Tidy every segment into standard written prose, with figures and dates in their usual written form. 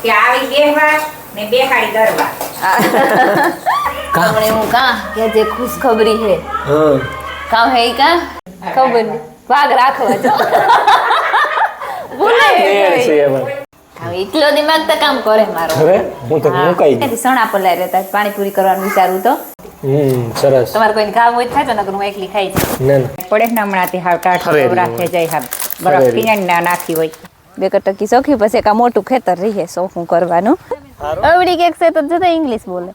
કે આવી બેહવા ને બેહાડી કરવા हमने हूँ कहा क्या जे खुशखबरी है हाँ काम है का खबर नहीं भाग રાખવા જો ભૂલે છે એમાં હવે એટલો દિમાગ તો કામ કરે મારો અરે હું તો મુકાઈ ગઈ એથી સણા પલાય રહેતા પાણીપુરી કરવાનું વિચારું તો સરસ તમારે કોઈને ખાવું હોય થાય તો નકર હું એકલી ખાઈ છું ના ના પડે ને હમણાંથી હાવ ટાઢ રાખે જાય હાવ બરફ ફરેરી. પીને ના નાખી હોય બે કટકી સોખી પછી એક આ મોટું ખેતર રહીએ સોખું કરવાનું અવડી કેક છે તો જતો ઇંગ્લિશ બોલે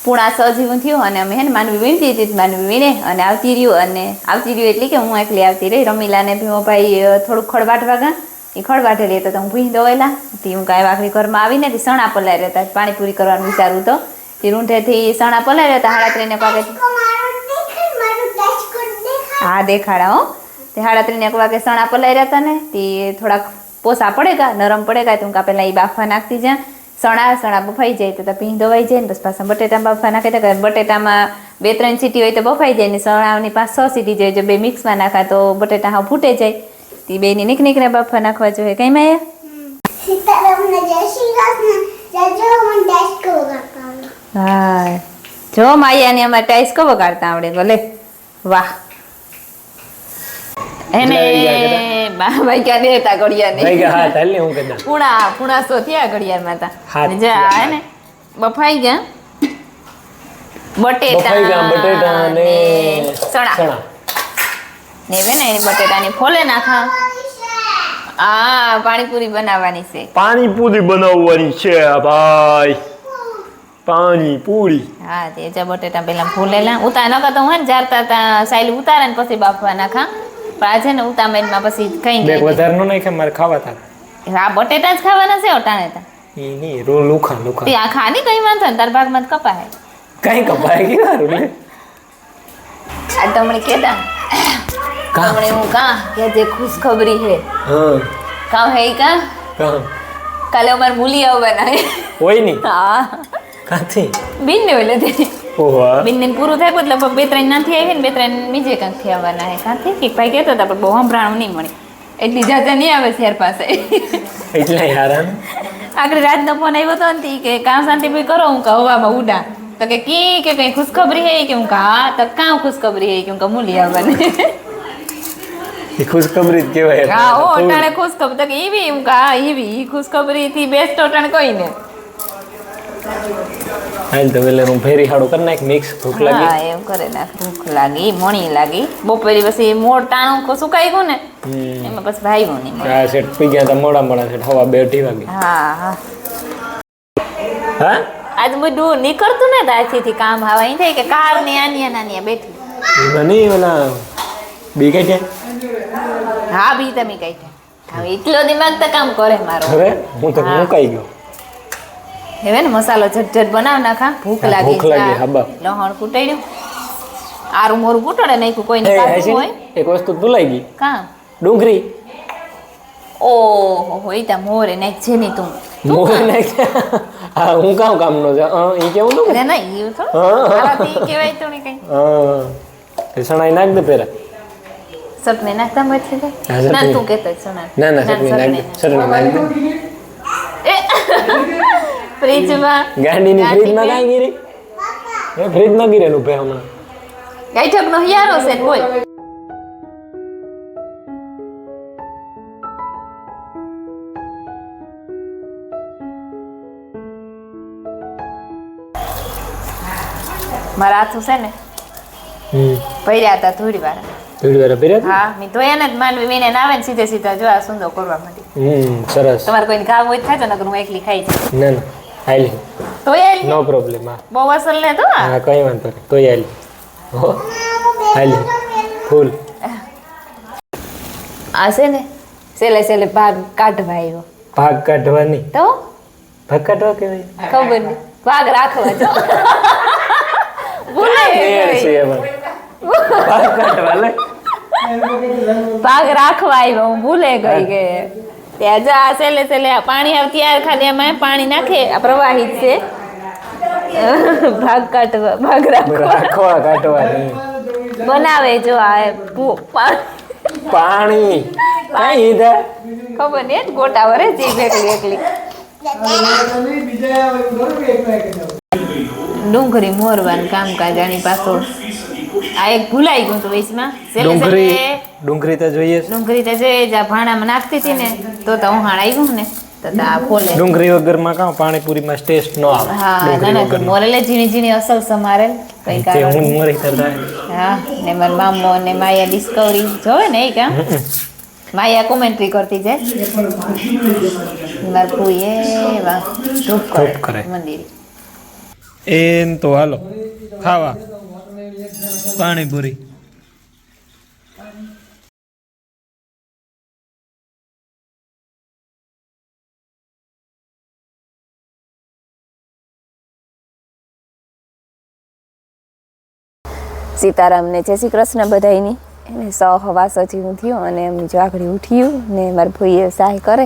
પૂણા સજીવન થયું અને અમે હે ને માનવી વીણતી હતી માનવી વીણે અને આવતી રહ્યું એટલે કે હું એકલી આવતી રહી રમીલાને ભીમોભાઈ થોડુંક ખડવાટવા ગયા એ ખડવાટે રહેતા તો હું ભીં દોવેલા તે હું કાંઈ વાકડી ઘરમાં આવીને તે સણા પલાય રહેતા પાણીપુરી કરવાનું વિચારું તો તે રૂંઢેથી સણા પલાય રહેતા 3:30 વાગે હા દેખાડા હો તે 3:30 વાગે સણા પલાય રહેતા ને તે થોડાક પોસા પડેગા નરમ પડેગા તો હું પેલા એ બાફા નાખતી જ્યાં સણા બફાઈ જાય તો ભીં દવાઈ જાય ને બસ પાછા બટેટામાં બાફા નાખે તો બટેટામાં 2-3 સીટી હોય તો બફાઈ જાય ને સણાની 5-6 સીટી જાય જો બે મિક્સમાં નાખા તો બટેટા હાવ ફૂટે જાય તે બેની નીકળીને બાફા નાખવા જોઈએ કઈ માયા હા જો માયાને અમારે ટાઈસ્કો વગાડતા આવડે ભલે વાહ એને ભાઈ ક્યાં દેતા ઘડિયાળ ભાઈ ગયા હા ચાલ ને હું કદા પૂણા સો થયા ઘડિયાળમાં હાથ તા જા હે ને બફાઈ ગયા બટેટા ને સણા ને વે ને બટેટાની ફોલે નાખા આ પાણીપુરી બનાવવાની છે પાણીપુરી બનાવવાની છે ભાઈ પાણીપુરી હા તે જા બટેટા પેલા ફોલેલા ઉતાર નકા તો હું જારતા તા સાઈલ ઉતારે ને પછી બાફવા નાખા પણ આજે ને ઉતામેનમાં પછી કઈ બેક વધારે નો નાખે મારે ખાવા તા હા બટેટા જ ખાવાના છે ઓટાણે તા ઈ ની રો લુખા તે આ ખાની કઈ વાંધો ને તાર ભાગમાં જ કપાય કઈ કપાય કે હારું લે આ તમને કેતા તમને હું કા કે જે ખુશખબરી હે હા કામ હે કા કહા કાલે અમાર મૂલી આવવાના હે હોય ની હા કાથી બિન ને ઓલે તે ઓવા બિન ને પૂરું થાય એટલે 2-3 નાથી આવી ને 2-3 બીજે કાંક થી આવવાના હે કાંથી કે ભાઈ કહેતો હતા પણ બહુ સંભળાણું નહીં મળે એટલી જાજા નહીં આવે શેર પાસે એટલે યાર આગળ રાજનો ફોન આવ્યો હતો ને કે કામ શાંતિ ભાઈ કરો હું કહું હવામાં ઉડા તો કે કઈ ખુશખબરી હે કે હું હા તો કામ ખુશખબરી હે કે હું મૂલી આવવાની એ ખુશખબરી જ કહેવાય હા ઓ અટાણે ખુશખબર તો કે એવી હું હા એવી ખુશખબરી થી બેસ્ટ અટાણે કોઈ ને હાલ તો વેલે હું ફેરી હાડું કરી નાખ મિક્સ ભૂખ લાગી હા એમ કરે નાખ ભૂખ લાગી મણી લાગી બપોરે પછી મોટાણું સુકાઈ ગયું ને એમાં પછી ભાઈ નહીં આ સેટ પી ગયા તા મોડા સેટ હવા 2-2 વાગે હા હા હા આજ બધું નીકળતું ને તારથી કામ આવા અહીં થાય કે કાર ને નાની બેઠી મને ઓલા બી કઈ છે હા બી તમે કઈ હવે એટલો દિમાગ તો કામ કરે મારો અરે હું તો મુકાઈ ગયો હવે ને મસાલો ઝટઝટ બનાવ નાખા ભૂખ લાગી હા બા લહણ કૂટાડ્યું આરું મોરું કૂટડે નાખ્યું કોઈને કાઢવું હોય એક વસ્તુ ભૂલાઈ ગઈ કામ ડુંગળી ઓહો હોય તા મોરે નાખ છે ની તું મોરે નાખ હા હું કામ નો છે ઈ કેવું તું ના ઈ તો આરાતી કેવાય તો ને કઈ હા એ સણાઈ નાખ દે પેરા સટને નાખતા મત હા, છે ના ચટણી. તું કહેતો સોના ના ચટણી નાખ દે ચટણી નાખ દે ફ્રીજમાં ગાંડીની ફ્રીજમાં કાંઈ ગીરી એ ફ્રીજમાં ગીરે નું પે હમણાં ગાઈઠક નો હિયારો છે બોલ મારા હાથું છે ને ભર્યા હતા થોડી વાર હા મેં ધોયા ને જ માનવી વીને આવે ને સીધા જો આ સુંદર કરવા માંડી સરસ તમારે કોઈને ખાવું હોય તો થાય તો નકર હું એકલી ખાઈ છું ના ના હાલી ધોયા નો પ્રોબ્લેમ હા બહુ અસલ ને તો હા કઈ વાંધો નહીં તોય હાલી હો હાલી ફૂલ આ છે ને સેલે ભાગ કાઢવા આવ્યો ભાગ કાઢવાની તો ભાગ કાઢવા કેવાય ખબર નહીં ભાગ રાખવા જો ભૂલાઈ એ છે એમાં ભાગ કાઢવા લે ભાગ રાખવા આવ્યો હું ભૂલે ગઈ કે ત્યાં જા સેલે પાણી આવે ત્યારે ખાલી એમાં પાણી નાખે આ પ્રવાહિત છે ભાગ કાઢવા ભાગ રાખવા કાઢવાની બનાવે જો આ પાણી કાંઈ ઈધા ખબર નહીં ગોટા વરે જીભ એકલી એકલી ડુંગળી મોરવાનું કામકાજ આની પાછો આ એક ભૂલાઈ ગયું હતું વૈશમાં ડુંગળી તો જોઈએ ડુંગળી તો જોઈએ જ આ ભાણામાં નાખતી હતી ને તો ઉહાણ આવ્યું ને તો આ ફોલે ડુંગળી વગરમાં કાં પાણીપુરીમાં ટેસ્ટ ન આવે હા ના મોરેલે ઝીણી ઝીણી અસલ સમારેલ કઈ તે હું મોરી કરતા હા ને મારા મામો ને માયા ડિસ્કવરી જોવે ને એ કામ માયા કોમેન્ટ્રી કરતી છે મારા ફૂઈએ વાહ ધૂપ કરે મંદિર એમ તો હાલો ખાવા પાણીપુરી સીતારામને જય શ્રી કૃષ્ણ બધાયની એને 100 હવાસ હજી હું થયું અને એમ જો આખડી ઉઠ્યું ને મારા ભાઈએ સહાય કરે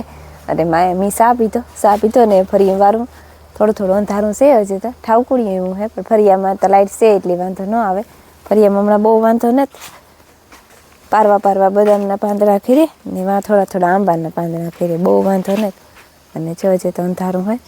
અને માએ મી સા પીધો ને ફરી વારું થોડું અંધારું છે હજી તો ઠાવકુડી એવું હે પણ ફરિયામાં તો લાઇટ છે એટલે વાંધો ન આવે ફરિયામાં હમણાં બહુ વાંધો નથી પારવા બદામના પાંદડા ખીરે ને એમાં થોડા આંબાના પાંદડા ખીરે બહુ વાંધો નથી અને જો હજી તો અંધારું હોય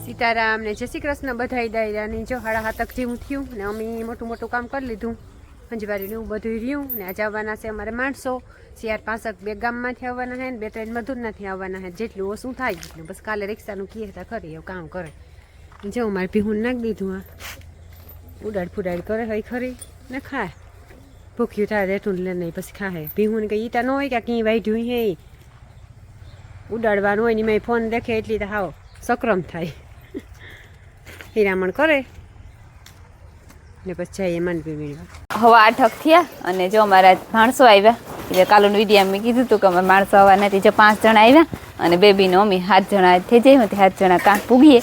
સીતારામ ને જય શ્રી કૃષ્ણ બધાય દાયરાની જો 7:30 જેવું થયું ને અમે મોટું કામ કરી લીધું હંજવારીનું એવું બધું રહ્યું ને આજે આવવાના છે અમારે માણસો 4-5 બે ગામમાંથી આવવાના છે ને 2-3 મધુરનાથી આવવાના છે જેટલું ઓછું થાય એટલું બસ કાલે રિક્ષાનું કીએ હતા ખરી એવું કામ કરે જો મારે પીહું નાખી દીધું આ ઉડાડ કરે હોય ખરી ને ખાય ભૂખ્યું થાય રેઠું લે નહીં પછી ખાય પીહું ને કંઈ ઈટા ન હોય કે કંઈ વાઢ્યું હે ઉડાડવાનું હોય ને મેં ફોન દેખે એટલી તો હાવ સક્રમ થાય હીરામણ કરે ને પછી જઈએ માંડવી વીણવા હવા 8 થયા અને જો અમારા માણસો આવ્યા એટલે કાલુનું વિડીયો મેં કીધું હતું કે અમારા માણસો આવવા નથી જો 5 જણા આવ્યા અને બેબીનો અમે 7 જણા થઈ જાય 7 જણા કાં પૂગીએ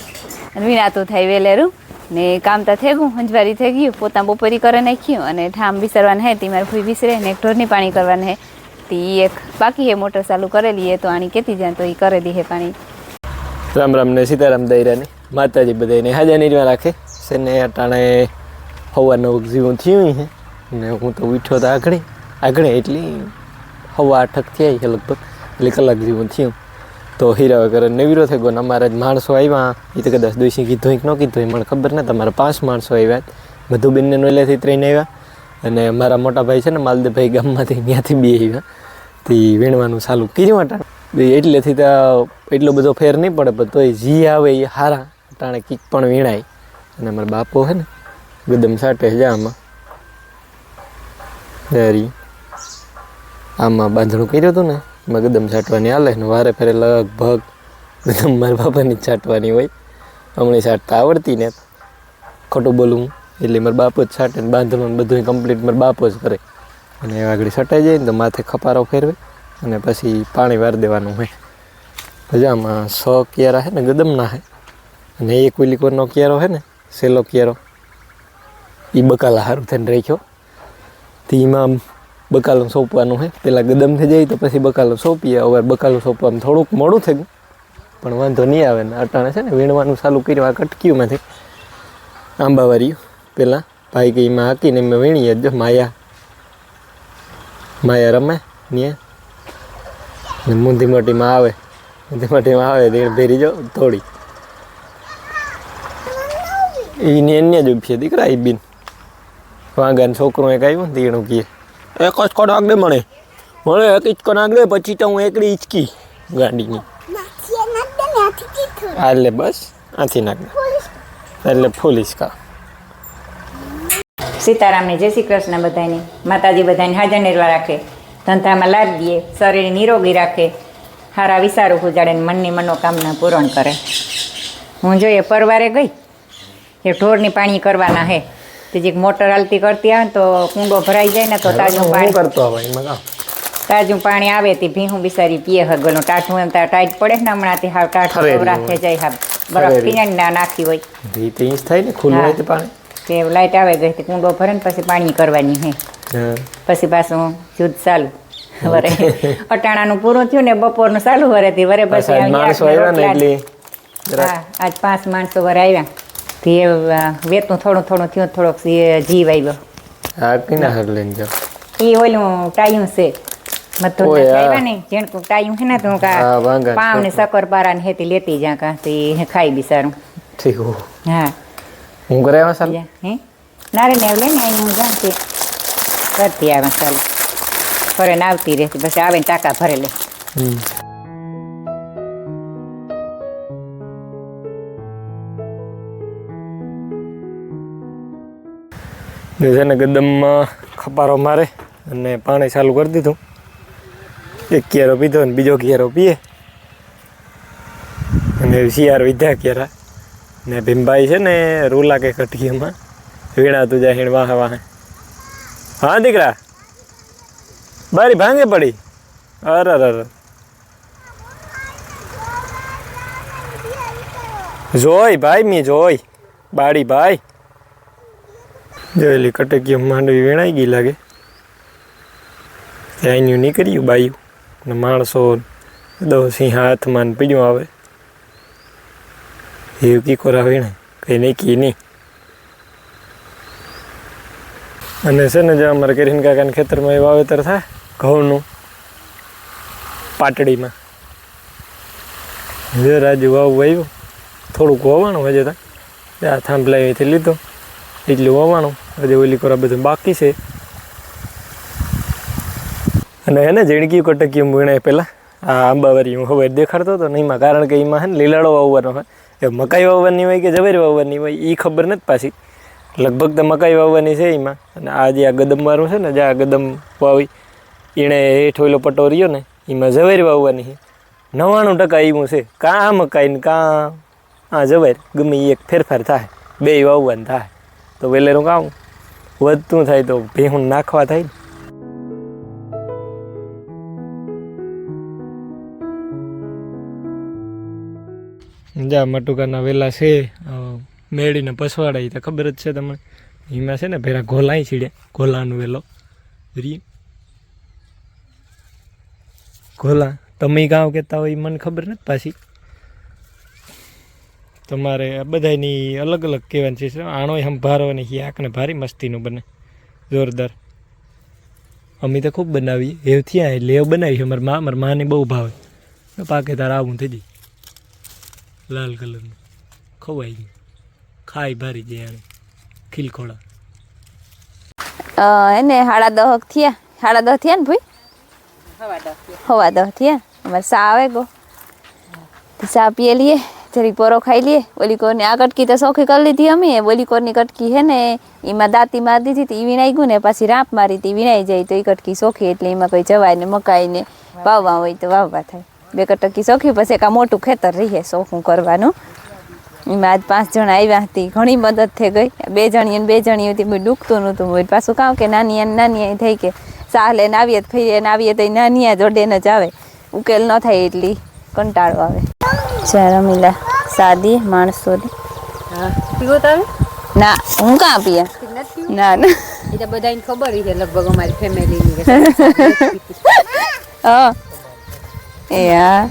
અને વીણાતું થાય વેલેરું ને કામ તો થઈ ગયું હંજવારી થઈ ગયું પોતા બપોરી કરી નાખ્યું અને ઠામ વિસરવાના હે તે મારે ફૂઈ વિસરે ને એક ઢોરની પાણી કરવાના હે તે એક બાકી હે મોટર ચાલુ કરેલી હે તો આની કેતી જાય તો એ કરે દી હે પાણી રામ રામ ને સીતારામ દૈરાની માતાજી બધાને હાજર નીરવા રાખે સેને અટાણે સવારનું જીવન થયું છે ને હું તો ઉઠ્યો તો આગળ એટલી 8:30 થયા છે લગભગ એટલે કલાક જીવન થયું તો હીરા વગર નવીરો થઈ ગયો ને અમારા જ માણસો આવ્યા એ તો કદાચ દોશી કીધું કે ન કીધું મને ખબર નથી અમારા 5 માણસો આવ્યા મધુબેનને નોલેથી 3 આવ્યા અને મારા મોટા ભાઈ છે ને માલદેભાઈ ગામમાંથી ત્યાંથી 2 આવ્યા તે વીણવાનું ચાલુ કર્યું અટાણે એટલેથી તો એટલો બધો ફેર નહીં પડે પણ તોય જી આવે એ હારા અટાણે કીક પણ વીણાય અને અમારા બાપો છે ને ગદમ સાટે છે આમાં ડરી આમાં બાંધણું કર્યું હતું ને એમાં ગદમ છાંટવાની હાલે ને વારે ફેરે લગભગ ગદમ મારા બાપાની જ છાંટવાની હોય હમણાં છાંટતા આવડતી ને ખોટું બોલું એટલે મારા બાપો જ છાંટે ને બાંધણું બધું કમ્પ્લીટ મારા બાપો જ કરે અને આગળ છટાઈ જાય ને તો માથે ખપારો ફેરવે અને પછી પાણી વાર દેવાનું હોય પછી આમાં 100 ક્યારા છે ને ગદમના છે અને એક વેલીકોરનો ક્યારો છે ને સેલો ક્યારો એ બકાલા સારું થઈને રાખ્યો તો એમાં બકાલું સોંપવાનું છે. પેલા ગદમ થઈ જાય તો પછી બકાલું સોંપીએ. હવે બકાલું સોંપવામાં થોડુંક મોડું થઈ ગયું પણ વાંધો નહીં આવે ને. અટાણે છે ને વીણવાનું ચાલુ કર્યું આ કટકીઓમાંથી આંબાવાળીઓ પહેલાં ભાઈ કે એમાં હાકીને એમાં વીણીએ જો માયા રમે ને મૂંધી મોટીમાં આવે દીણ ભેરી જો થોડી એને એને જ ઉપીએ દીકરા એ બીન વાંગાને છોકરો એક આવ્યું ને દીણું કીએ એક જ કો નાખ દે મને એક ઈચકો નાખ દે પછી તો હું એકડી ઈચકી ગાડીની એટલે બસ આથી નાખ દે એટલે ફૂલ ઈચકા. સીતારામને જય શ્રી કૃષ્ણ બધાની. માતાજી બધાને હાજર નિર્વા રાખે, ધંધામાં લાભ દે, શરીર નિરોગી રાખે, સારા વિચારો ઉજાડે ને મનની મનોકામના પૂરણ કરે. હું જોઈએ પરવારે ગઈ એ ઢોરની પાણી કરવાના હે તો જે મોટર હાલતી કરતી આવે ને તો કુંડો ભરાઈ જાય ને તો તાજું પાણી આવે તે ભીહું બિસારી પીએ હગોનું ટાઢું એમ ત્યાં ટાઈટ પડે ને હમણાંથી હાવ ટાઢું રાખે જાય હા બરફ પીને ના નાખી હોય થાય ને ખુલ્લું પાણી તે લાઈટ આવે ગઈ તે કુંડો ભરે ને પછી પાણી કરવાની હે. પછી પાછું જુદ ચાલુ વરે અટાણાનું પૂરું થયું ને બપોરનું ચાલુ વરેથી વરે પછી હા આજ 5 માણસો વરે આવ્યા તે વેતનું થોડું થયું થોડોક જીવ આવ્યો. એ ઓલું ટાયું છે મધુર આવ્યા ને જેણકું ટાયું છે ને તો પાવ ને શક્કરપારા ને હેતી લેતી જ્યાં કા તે ખાઈ બિસારું. હા હું કરે મસાલો હે નારે ને લે ને હું જાણતી કરતી આવે મસાલો ફરે ને આવતી રહેતી પછી આવે ને ટાંકા ભરે લે. છે ને ગદમમાં ખપારો મારે અને પાણી ચાલુ કરી દીધું. એક ક્યારો પીધો ને બીજો ક્યારો પીએ અને શિયાર વિધ્યા ક્યારા ને ભીમભાઈ છે ને રૂલા કે કટકીમાં વીણાતું જાય વાહે વાહે. હા દીકરા બારી ભાંગે પડી અરે જોઈ ભાઈ મી જોઈ બાડી ભાઈ જોયેલી કટકીઓ માંડવી વીણાઈ ગઈ લાગે ત્યાંનું નીકળ્યું બાયું ને માણસો સિંહ હાથમાં પીડ્યું આવે એવું કી કોરા વીણે કંઈ નીકી નહીં. અને છે ને જો અમારે કરીન કાકાના ખેતરમાં એ વાવેતર થાય ઘઉંનું પાટડીમાં જો રાજુ વાવું આવ્યું થોડુંક વવાણું હજે ત્યાં આ થાંભલાથી લીધો એટલું વવાણું હજી ઓલી કોરા બધું બાકી છે. અને એને ઝીણકી કટકી વીણે પહેલાં આ આંબાવારી હું હવે દેખાડતો હતો ને એમાં કારણ કે એમાં છે ને લીલાડો વાવવાનો હોય એ મકાઈ વાવવાની હોય કે જવેર વાવવાની હોય એ ખબર નથી પાછી લગભગ તો મકાઈ વાવવાની છે એમાં. અને આ જે આ ગદમવાળું છે ને જે આ ગદમ વાવી એણે હેઠ ઓલો પટો રહ્યો ને એમાં ઝવેર વાવવાની છે. 99% એવું છે કાં આ મકાઈ ને કાં આ ઝવેર ગમે એક ફેરફાર થાય બે વાવવાનું થાય તો વેલેરું કામ વધતું થાય તો ભેહું નાખવા થાય ને. જા મટુકાના વેલા છે મેળીને પસવાડાય તો ખબર જ છે તમને. એમાં છે ને પેલા ઘોલાઈ છીડે ઘોલાનો વેલો રી ઘોલા તમે ગાવ કહેતા હોય મને ખબર નથી પાછી. તમારે બધાની અલગ અલગ કહેવાની છે. આણોય સંભારવાની છે આંખને ભારી મસ્તીનું બને જોરદાર. અમે તો ખૂબ બનાવીએ એવથી આ એટલે એવું બનાવી અમારા માને બહુ ભાવે. પાકે તાર આવું થઈ જાય લાલ કલરનું ખવાઈ ગયું ખાઈ ભારી જાય આને ખીલખોડા. એને 10:30 થયા 10:30 થયા ને ભાઈ 10:15 થયા. અમારે સા આવે ગો સા પીએ લઈએ જરી પોરો ખાઈ લઈએ. ઓલી કોરની આ કટકી તો સોખી કરી લીધી અમે. ઓલી કોરની કટકી હે ને એમાં દાંતી મારી દીધી હતી એ વીણાઈ ગયું ને પાછી રાંપ મારી હતી વીણાઈ જાય તો એ કટકી સોખી એટલે એમાં કોઈ જવાય ને મકાઈ ને વાવવા હોય તો વાવવા થાય. 2 કટકી સોખી પછી એક આ મોટું ખેતર રહીએ સોખું કરવાનું. એમાં આજ 5 જણા આવ્યા હતી ઘણી મદદ થઈ ગઈ. 2 જણી અને 2 જણી હતી બધું દુખતું નહોતું. પાછું કામ કે નાની થઈ કે સાહ લઈને આવીએ ફરીને આવીએ તો નાની જોડે ને જ આવે ઉકેલ ન થાય એટલી કંટાળો આવે. ચાલ રમીલા સાદી માણસોની હા પીવો તો આવે ના હું કાં પીએ નથી ના ના એ તો બધાને ખબર છે લગભગ અમારી ફેમિલીની હા એ હા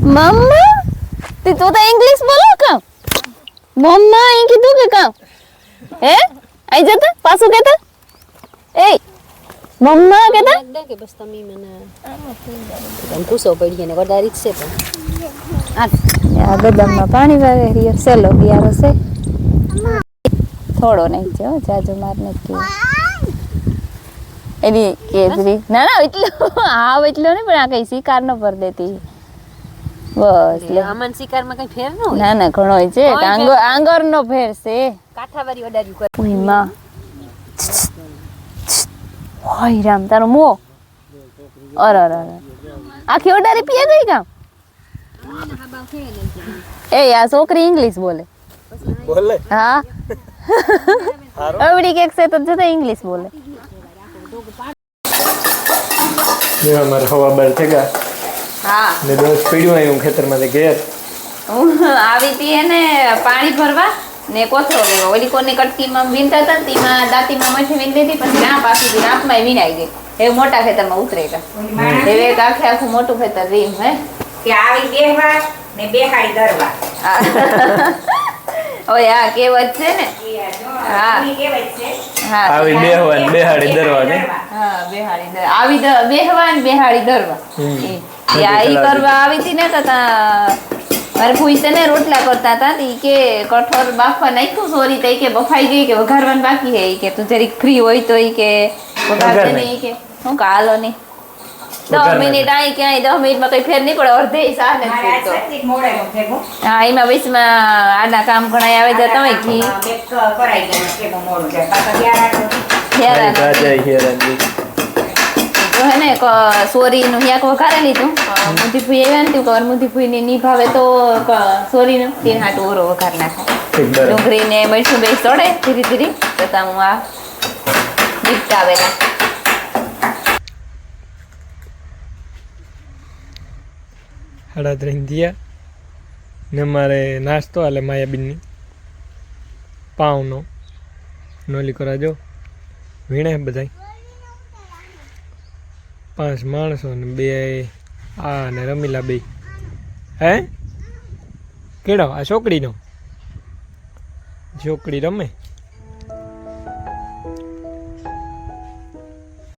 મમ્મા તે તું તો ઇંગ્લિશ બોલો કા મમ્મા એ કીધું કે કા હે આઈ જતા પાછું કેતા એ મમ્મા કેતા કે બસ તમે મને પૂછો પડી ને વધારે છે પણ આ ગદમમાં પાણી વાવે રિયર સેલો બિયારો છે થોડો નહીં છે હો જાજો માર નથી એની કેજરી ના ના એટલો આવ એટલો નહીં પણ આ કઈ શિકાર ન પર દેતી બસ લે અમન શિકારમાં કઈ ફેર ન હોય ના ના ઘણો છે આંગર નો ફેર છે કાઠાવારી ઓડાર્યું કરે ઉઈ માં ઓય રામ તારો મો અરે અરે આખી ઓડારી પીએ ગઈ કામ એ આ છોકરી ઇંગ્લિશ બોલે બોલે હા અવડી કેક છે તો જતા ઇંગ્લિશ બોલે જો અમારે હવા બાર થઈ ગયા હા ને દોસ્ત પીડ્યું આવ્યું ખેતરમાંથી ઘેર હું આવી હતી એને પાણી ભરવા ને કોથળો લેવો ઓલી કોની કટકીમાં વીણતા હતા ને તેમાં દાંતીમાં મઠી વીણ લીધી પછી રાપ આપી રાપમાં વીણાઈ ગઈ એ મોટા ખેતરમાં ઉતરે ગયા હવે એક આખે આખું મોટું ખેતર રીમ હે કે આવી બેહવા ને બેહાડી દરવા ઓય આ કેવત છે ને હા. હા આવી બેહવાની બેહાડી દરવાની હા બેહાડી દર આવી બેહવા ને બેહાડી દરવા ઈ કરવા આવી હતી ને તો મારે ભૂઈ છે ને રોટલા કરતા હતા ઈ કે કઠોર બાફવા નાખ્યું સોરી તો ઈ કે બફાઈ ગઈ કે વઘારવાનું બાકી હે ઈ કે તું જરીક ફ્રી હોય તો ઈ કે વઘાર દે ઈ કે હું કાલો નહીં 10 મિનિટ આઈ ક્યાંય 10 મિનિટમાં કઈ ફેર નહીં પડે અડધે સાર ને ફૂટતો હા એમાં વૈશમાં આના કામ ઘણા આવે છે તમે ઘી જો હે ને સોરીનું યાક વઘારે લીધું મુધી ફૂઈ આવ્યા ને તું કર મુધી ફૂઈ ની ભાવે તો સોરીનું તેન હાટું ઓરો વઘાર નાખે ડુંગળી ને મરચું બે ચડે ધીરે ધીરે તો હું આ નીપટાવેલા સાડા 3 થયા ને મારે નાસ્તો હાલે માયાબીનની પાવનો નોલી કરા જો વીણે બધાય 5 માણસો ને 2 આ ને રમીલા 2 હે કેડો આ છોકરીનો છોકરી રમે